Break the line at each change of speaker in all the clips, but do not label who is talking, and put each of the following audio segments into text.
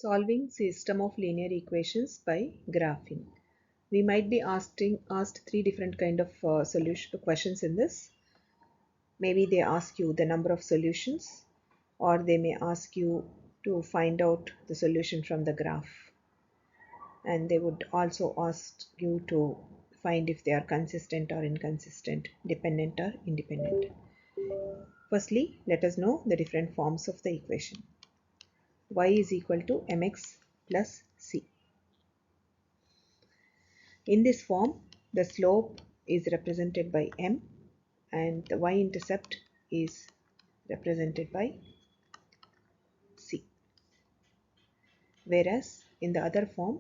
Solving system of linear equations by graphing. We might be asked three different kind of solution questions in this. Maybe they ask you the number of solutions, or they may ask you to find out the solution from the graph, and they would also ask you to find if they are consistent or inconsistent, dependent or independent. Firstly, let us know the different forms of the equation. Y is equal to mx plus c. In this form, the slope is represented by m and the y-intercept is represented by c. Whereas in the other form,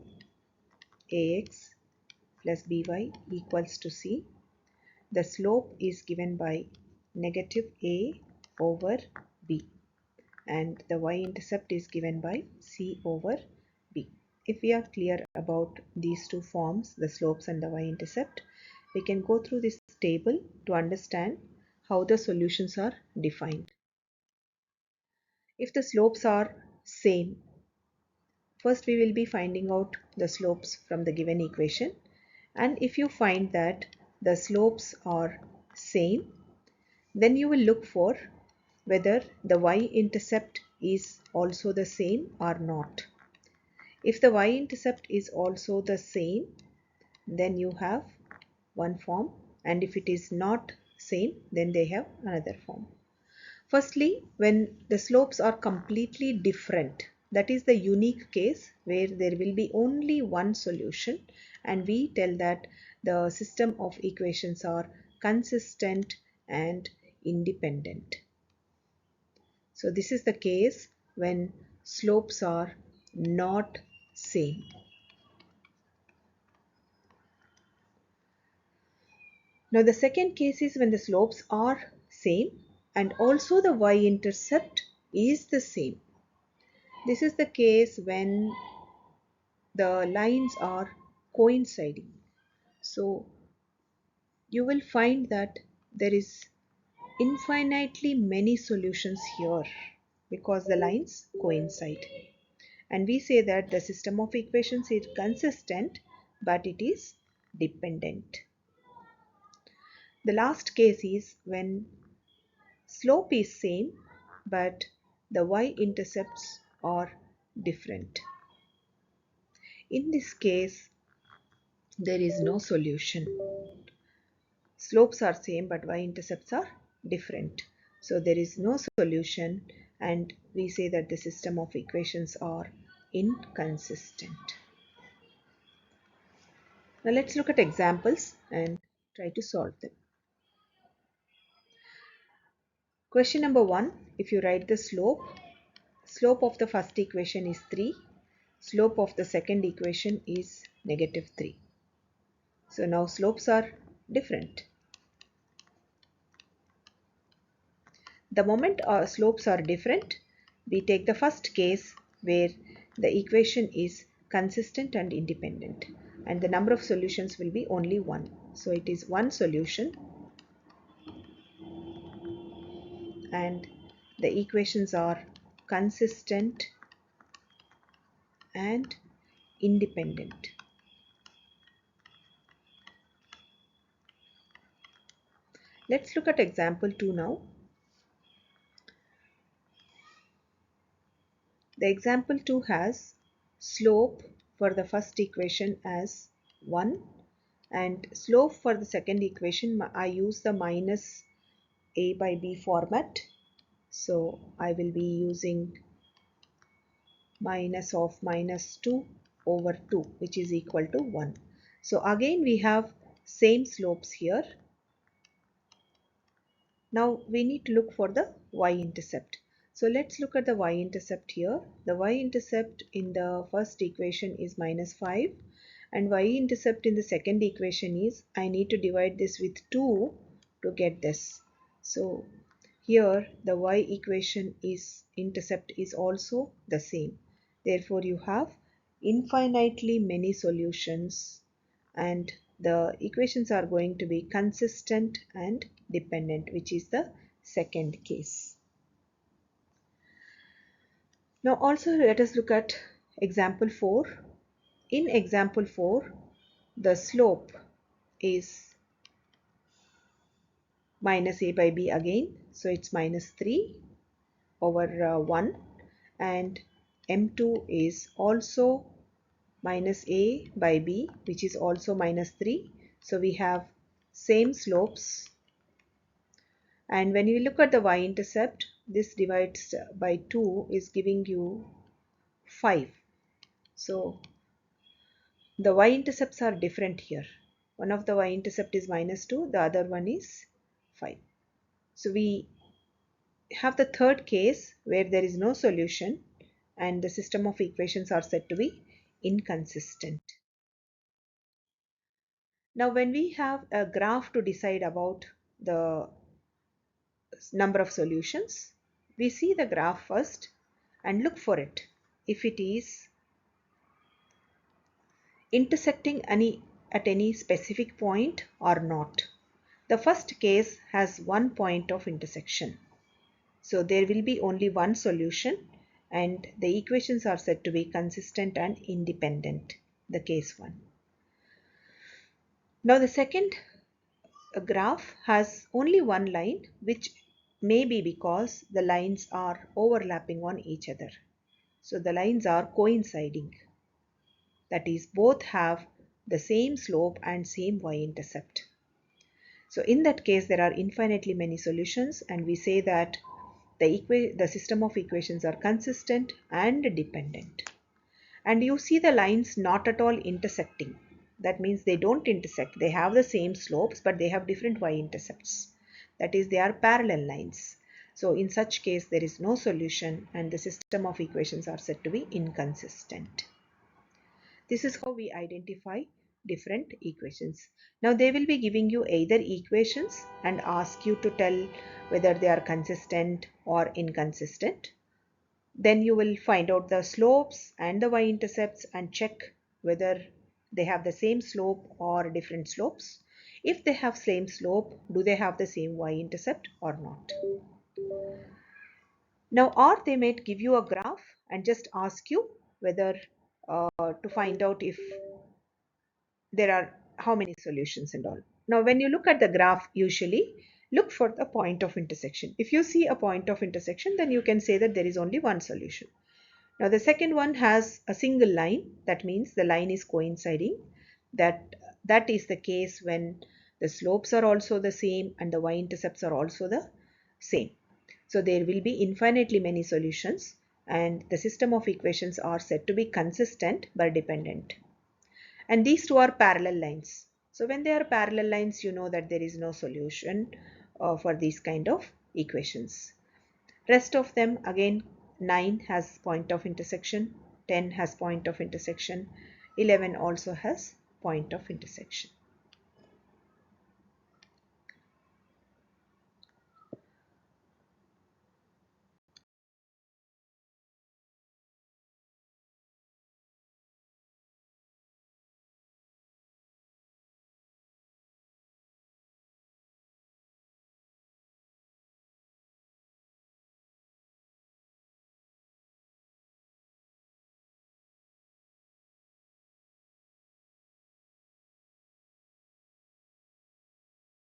ax plus by equals to c, the slope is given by negative a over b and the y-intercept is given by c over b. If we are clear about these two forms, the slopes and the y-intercept, we can go through this table to understand how the solutions are defined. If the slopes are same, first we will be finding out the slopes from the given equation, and if you find that the slopes are same, then you will look for whether the y-intercept is also the same or not. If the y-intercept is also the same, then you have one form, and if it is not same, then they have another form. Firstly, when the slopes are completely different, that is the unique case where there will be only one solution, and we tell that the system of equations are consistent and independent. So this is the case when slopes are not same. Now the second case is when the slopes are same and also the y-intercept is the same. This is the case when the lines are coinciding. So you will find that there is infinitely many solutions here because the lines coincide. And we say that the system of equations is consistent but it is dependent. The last case is when slope is same but the y-intercepts are different. In this case, there is no solution. Slopes are same but y-intercepts are different. So there is no solution and we say that the system of equations are inconsistent. Now let's look at examples and try to solve them. Question number 1, if you write the slope of the first equation is 3, slope of the second equation is negative 3. So now slopes are different. The moment our slopes are different, we take the first case where the equation is consistent and independent and the number of solutions will be only one. So it is one solution and the equations are consistent and independent. Let's look at example 2 now. The example 2 has slope for the first equation as 1 and slope for the second equation. I use the minus a by b format. So I will be using minus of minus 2 over 2 which is equal to 1. So again we have same slopes here. Now we need to look for the y-intercept. So let's look at the y-intercept here. The y-intercept in the first equation is minus 5 and y-intercept in the second equation is, I need to divide this with 2 to get this. So here the y equation is intercept is also the same. Therefore you have infinitely many solutions and the equations are going to be consistent and dependent, which is the second case. Now also let us look at example 4. In example 4, the slope is minus a by b again, so it's minus 3 over 1, and m2 is also minus a by b, which is also minus 3. So we have same slopes, and when you look at the y-intercept, this divides by 2 is giving you 5. So the y-intercepts are different here. One of the y-intercept is minus 2, the other one is 5. So we have the third case where there is no solution and the system of equations are said to be inconsistent. Now when we have a graph to decide about the number of solutions, we see the graph first and look for it if it is intersecting at any specific point or not. The first case has one point of intersection. So there will be only one solution and the equations are said to be consistent and independent, the case 1. Now the second graph has only one line, which may be because the lines are overlapping on each other. So the lines are coinciding. That is, both have the same slope and same y-intercept. So in that case, there are infinitely many solutions, and we say that the system of equations are consistent and dependent. And you see the lines not at all intersecting. That means they don't intersect. They have the same slopes, but they have different y-intercepts. That is, they are parallel lines. So in such case, there is no solution and the system of equations are said to be inconsistent. This is how we identify different equations. Now they will be giving you either equations and ask you to tell whether they are consistent or inconsistent. Then you will find out the slopes and the y-intercepts and check whether they have the same slope or different slopes. If they have same slope, do they have the same y-intercept or not? Now, or they might give you a graph and just ask you whether to find out if there are how many solutions and all. Now, when you look at the graph, usually look for the point of intersection. If you see a point of intersection, then you can say that there is only one solution. Now, the second one has a single line. That means the line is coinciding. That is the case when the slopes are also the same and the y-intercepts are also the same. So there will be infinitely many solutions and the system of equations are said to be consistent but dependent. And these two are parallel lines. So when they are parallel lines, you know that there is no solution for these kind of equations. Rest of them, again, 9 has point of intersection, 10 has point of intersection, 11 also has point of intersection.